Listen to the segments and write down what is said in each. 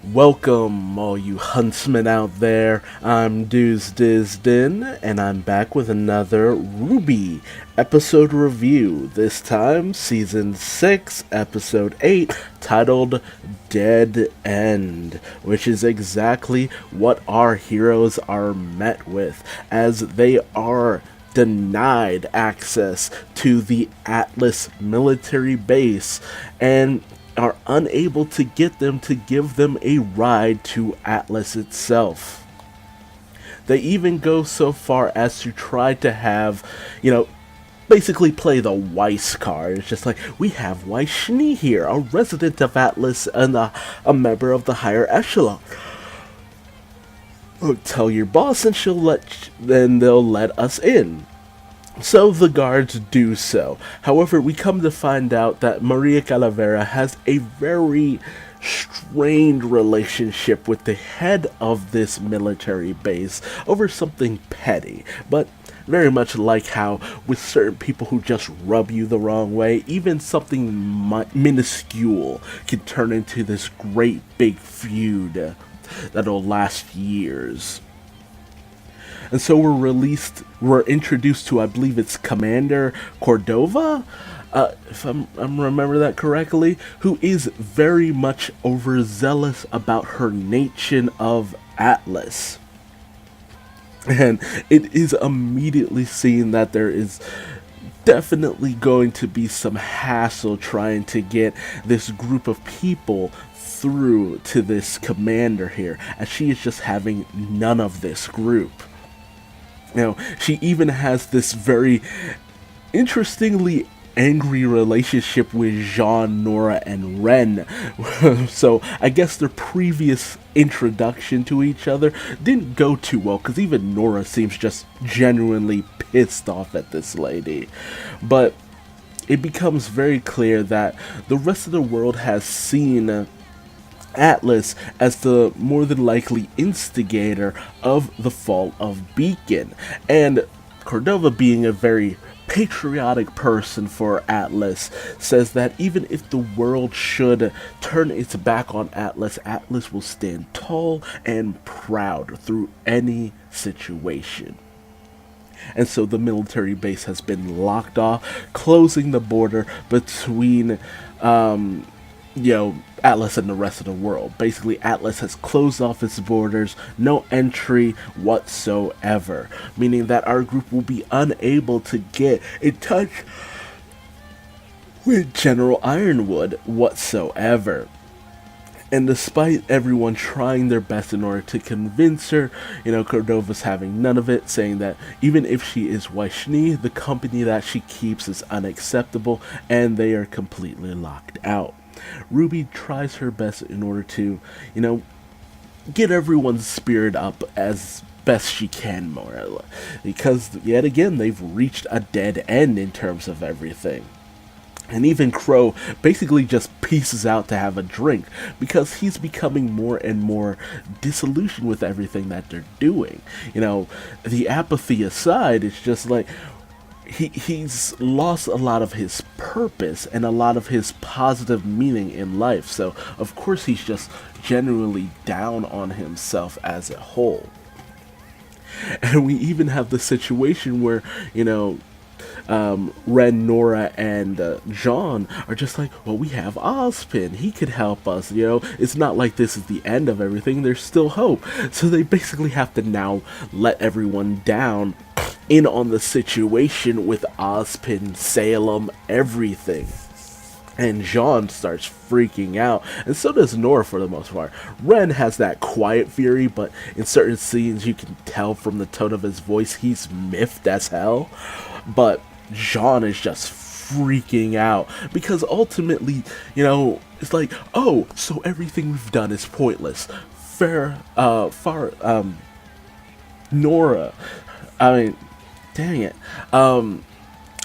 Welcome, all you huntsmen out there. I'm Duuz-Diz-Din, and I'm back with another Rwby episode review. This time, Season 6, Episode 8, titled Dead End, which is exactly what our heroes are met with, as they are denied access to the Atlas military base, and are unable to get them to give them a ride to Atlas itself. They even go so far as to try to have, basically play the Weiss card. It's just like, we have Weiss Schnee here, a resident of Atlas and a member of the higher echelon. Tell your boss and then they'll let us in. So the guards do so. However, we come to find out that Maria Calavera has a very strained relationship with the head of this military base over something petty, but very much like how with certain people who just rub you the wrong way, even something minuscule can turn into this great big feud that'll last years. And so we're introduced to, I believe it's Commander Cordova, if I'm remember that correctly, who is very much overzealous about her nation of Atlas. And it is immediately seen that there is definitely going to be some hassle trying to get this group of people through to this commander here, as she is just having none of this group. She even has this very interestingly angry relationship with Jean, Nora, and Ren. So I guess their previous introduction to each other didn't go too well, because even Nora seems just genuinely pissed off at this lady. But it becomes very clear that the rest of the world has seen Atlas as the more than likely instigator of the fall of Beacon, and Cordova, being a very patriotic person for Atlas, says that even if the world should turn its back on Atlas, Atlas will stand tall and proud through any situation. And so the military base has been locked off, closing the border between Atlas and the rest of the world. Basically, Atlas has closed off its borders, no entry whatsoever, meaning that our group will be unable to get in touch with General Ironwood whatsoever. And despite everyone trying their best in order to convince her, Cordova's having none of it, saying that even if she is Weiss Schnee, the company that she keeps is unacceptable, and they are completely locked out. Rwby tries her best in order to, get everyone's spirit up as best she can, more or less, because yet again they've reached a dead end in terms of everything. And even Crow basically just pieces out to have a drink, because he's becoming more and more disillusioned with everything that they're doing. The apathy aside, it's just like he's lost a lot of his purpose and a lot of his positive meaning in life. So of course he's just genuinely down on himself as a whole. And we even have the situation where, Ren, Nora, and Jean are just like, well, we have Ozpin. He could help us. It's not like this is the end of everything. There's still hope. So they basically have to now let everyone down in on the situation with Ozpin, Salem, everything. And Jean starts freaking out, and so does Nora for the most part. Ren has that quiet fury, but in certain scenes you can tell from the tone of his voice he's miffed as hell. But Jean is just freaking out, because ultimately, it's like, oh, so everything we've done is pointless. Nora, I mean, dang it.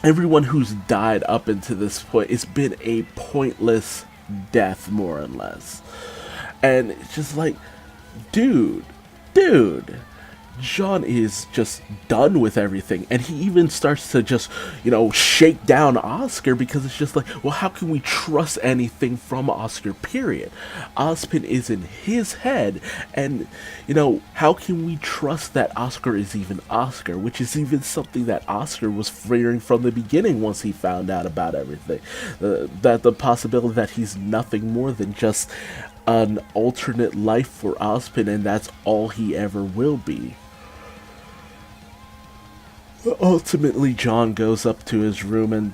Everyone who's died up until this point, it's been a pointless death, more or less. And it's just like, dude, John is just done with everything, and he even starts to just, shake down Oscar, because it's just like, well, how can we trust anything from Oscar, period? Ozpin is in his head, and, how can we trust that Oscar is even Oscar, which is even something that Oscar was fearing from the beginning once he found out about everything. That the possibility that he's nothing more than just an alternate life for Ozpin, and that's all he ever will be. Ultimately, John goes up to his room, and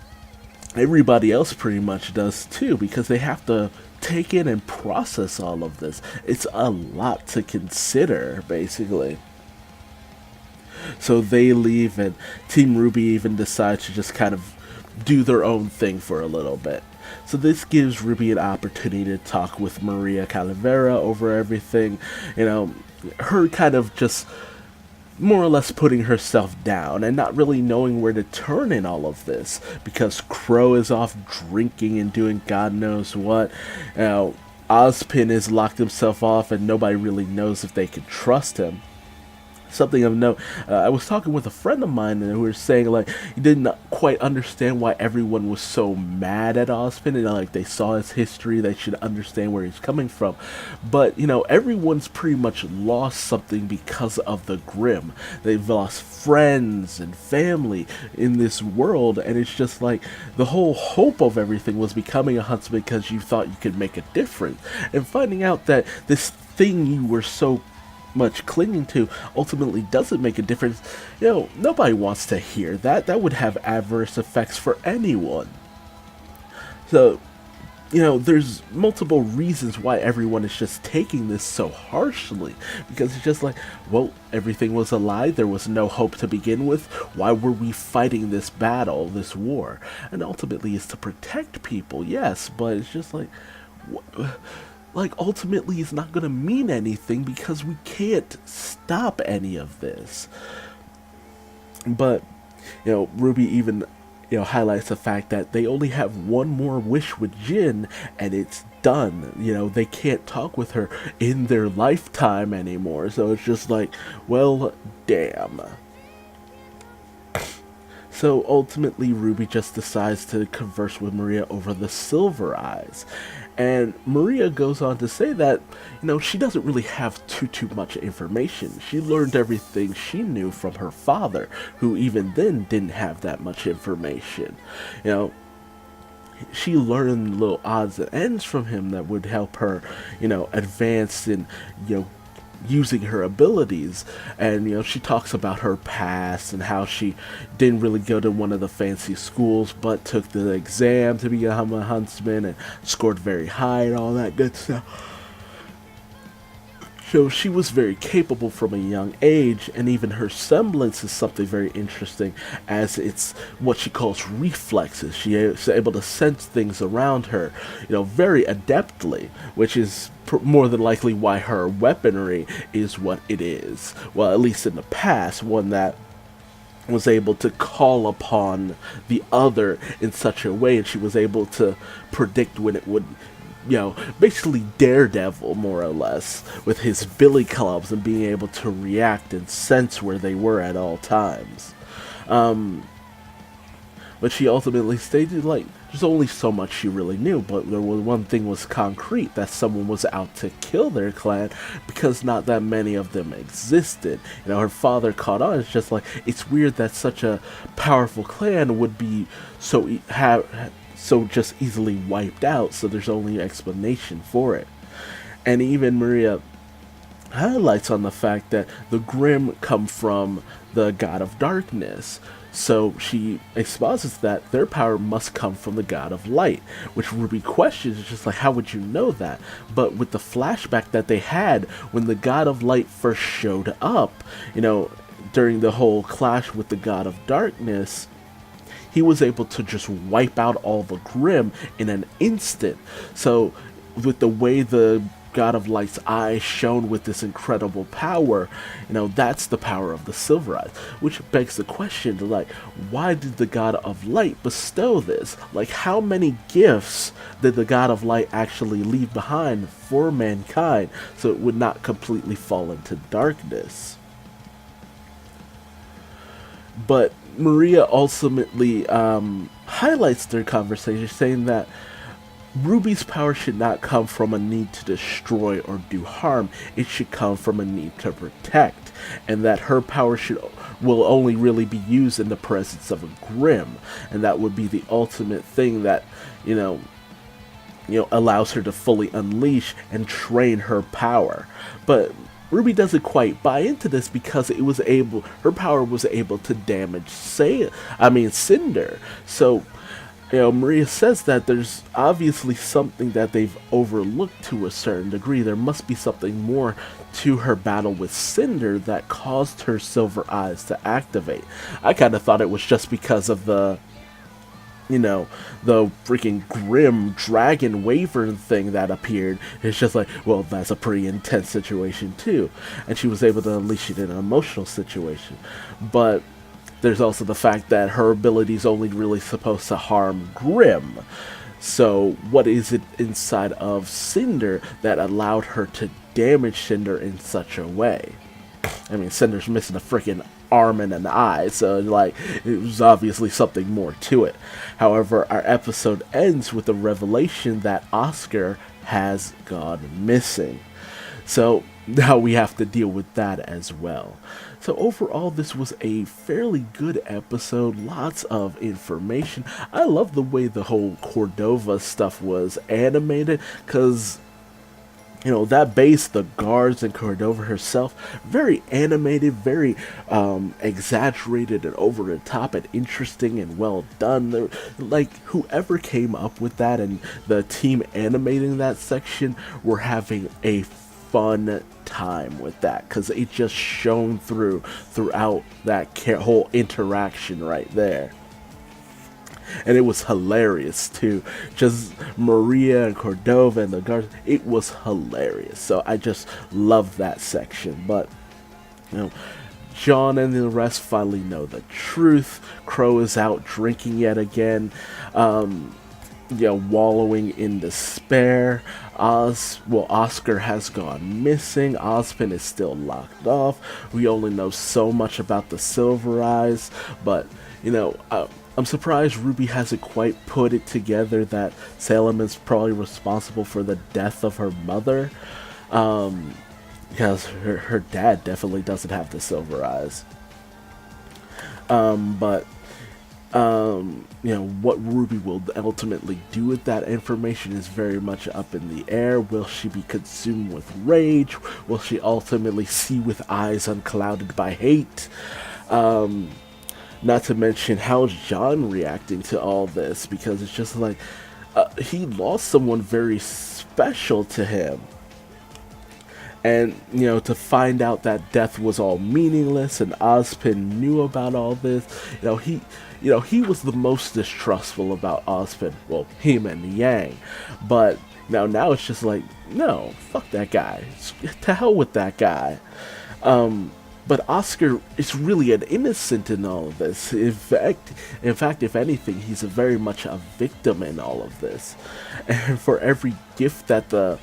everybody else pretty much does too, because they have to take in and process all of this. It's a lot to consider, basically. So they leave, and Team Rwby even decides to just kind of do their own thing for a little bit. So this gives Rwby an opportunity to talk with Maria Calavera over everything. Her kind of just more or less putting herself down and not really knowing where to turn in all of this, because Crow is off drinking and doing God knows what. Ozpin has locked himself off, and nobody really knows if they can trust him. Something of note, I was talking with a friend of mine, and we were saying, like, he didn't quite understand why everyone was so mad at Ozpin, and like, they saw his history, they should understand where he's coming from. But everyone's pretty much lost something because of the Grimm. They've lost friends and family in this world, and it's just like the whole hope of everything was becoming a huntsman because you thought you could make a difference, and finding out that this thing you were so much clinging to ultimately doesn't make a difference. Nobody wants to hear that. That would have adverse effects for anyone. So, there's multiple reasons why everyone is just taking this so harshly, because it's just like, well, everything was a lie, there was no hope to begin with, why were we fighting this battle, this war? And ultimately it's to protect people, yes, but it's just like, ultimately it's not going to mean anything, because we can't stop any of this. But, Rwby even, highlights the fact that they only have one more wish with Jin, and it's done. They can't talk with her in their lifetime anymore, so it's just like, well, damn. So ultimately, Rwby just decides to converse with Maria over the Silver Eyes. And Maria goes on to say that, she doesn't really have too much information. She learned everything she knew from her father, who even then didn't have that much information. She learned little odds and ends from him that would help her, advance in, using her abilities. And she talks about her past and how she didn't really go to one of the fancy schools, but took the exam to become a huntsman and scored very high and all that good stuff. So she was very capable from a young age, and even her semblance is something very interesting, as it's what she calls reflexes. She is able to sense things around her, very adeptly, which is more than likely why her weaponry is what it is. Well, at least in the past, one that was able to call upon the other in such a way, and she was able to predict when it would, basically Daredevil, more or less, with his billy clubs and being able to react and sense where they were at all times. But she ultimately stated, like, there's only so much she really knew, but there was one thing was concrete, that someone was out to kill their clan, because not that many of them existed. Her father caught on. It's just like, it's weird that such a powerful clan would be so just easily wiped out, so there's only an explanation for it. And even Maria highlights on the fact that the Grimm come from the God of Darkness, so she exposits that their power must come from the God of Light, which Rwby questions. It's just like, how would you know that? But with the flashback that they had when the God of Light first showed up, during the whole clash with the God of Darkness, he was able to just wipe out all the Grimm in an instant. So with the way the God of Light's eyes shone with this incredible power, that's the power of the Silver Eyes, which begs the question, like, why did the God of Light bestow this? Like, how many gifts did the God of Light actually leave behind for mankind so it would not completely fall into darkness? But Maria ultimately highlights their conversation, saying that Ruby's power should not come from a need to destroy or do harm. It should come from a need to protect, and that her power will only really be used in the presence of a Grimm, and that would be the ultimate thing that allows her to fully unleash and train her power. But Rwby doesn't quite buy into this because her power was able to damage Cinder. So Maria says that there's obviously something that they've overlooked to a certain degree. There must be something more to her battle with Cinder that caused her silver eyes to activate. I kind of thought it was just because of the freaking Grimm dragon wyvern thing that appeared. It's just like, well, that's a pretty intense situation too. And she was able to unleash it in an emotional situation. But there's also the fact that her ability's only really supposed to harm Grimm. So what is it inside of Cinder that allowed her to damage Cinder in such a way? I mean, Cinder's missing a freaking arm and an eye, so it was obviously something more to it. However, our episode ends with the revelation that Oscar has gone missing. So now we have to deal with that as well. So overall, this was a fairly good episode, lots of information. I love the way the whole Cordova stuff was animated, because that base, the guards, and Cordova herself, very animated, very exaggerated and over the top and interesting and well done. Whoever came up with that and the team animating that section were having a fun time with that, because it just shone throughout that whole interaction right there. And it was hilarious too. Just Maria and Cordova and the guards, it was hilarious. So I just love that section. But John and the rest finally know the truth. Crow is out drinking yet again, wallowing in despair. Oscar has gone missing. Ozpin is still locked off. We only know so much about the Silver Eyes, but I'm surprised Rwby hasn't quite put it together that Salem is probably responsible for the death of her mother, because her dad definitely doesn't have the Silver Eyes. What Rwby will ultimately do with that information is very much up in the air. Will she be consumed with rage? Will she ultimately see with eyes unclouded by hate? Not to mention, how's John reacting to all this? Because it's just like, he lost someone very special to him. And, to find out that death was all meaningless and Ozpin knew about all this, he was the most distrustful about Ozpin. Well, him and Yang. But now it's just like, no, fuck that guy. To hell with that guy. But Oscar is really an innocent in all of this. In fact, if anything, he's very much a victim in all of this. And for every gift that the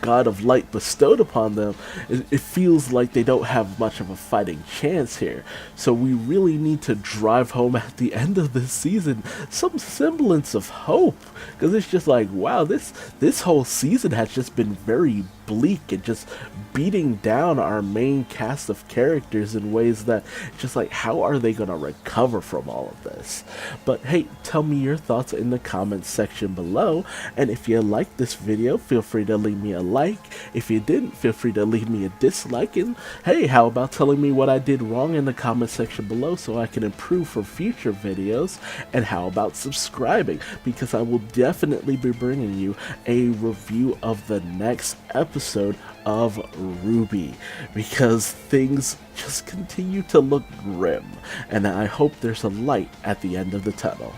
God of Light bestowed upon them, it feels like they don't have much of a fighting chance here. So we really need to drive home at the end of this season some semblance of hope, because it's just like, wow, this whole season has just been very bleak and just beating down our main cast of characters in ways that just like, how are they gonna recover from all of this? But hey, tell me your thoughts in the comments section below, and if you liked this video, feel free to leave me a like. If you didn't, feel free to leave me a dislike, and hey, how about telling me what I did wrong in the comment section below so I can improve for future videos? And how about subscribing, because I will definitely be bringing you a review of the next episode of Rwby, because things just continue to look grim, and I hope there's a light at the end of the tunnel.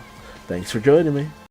Thanks for joining me.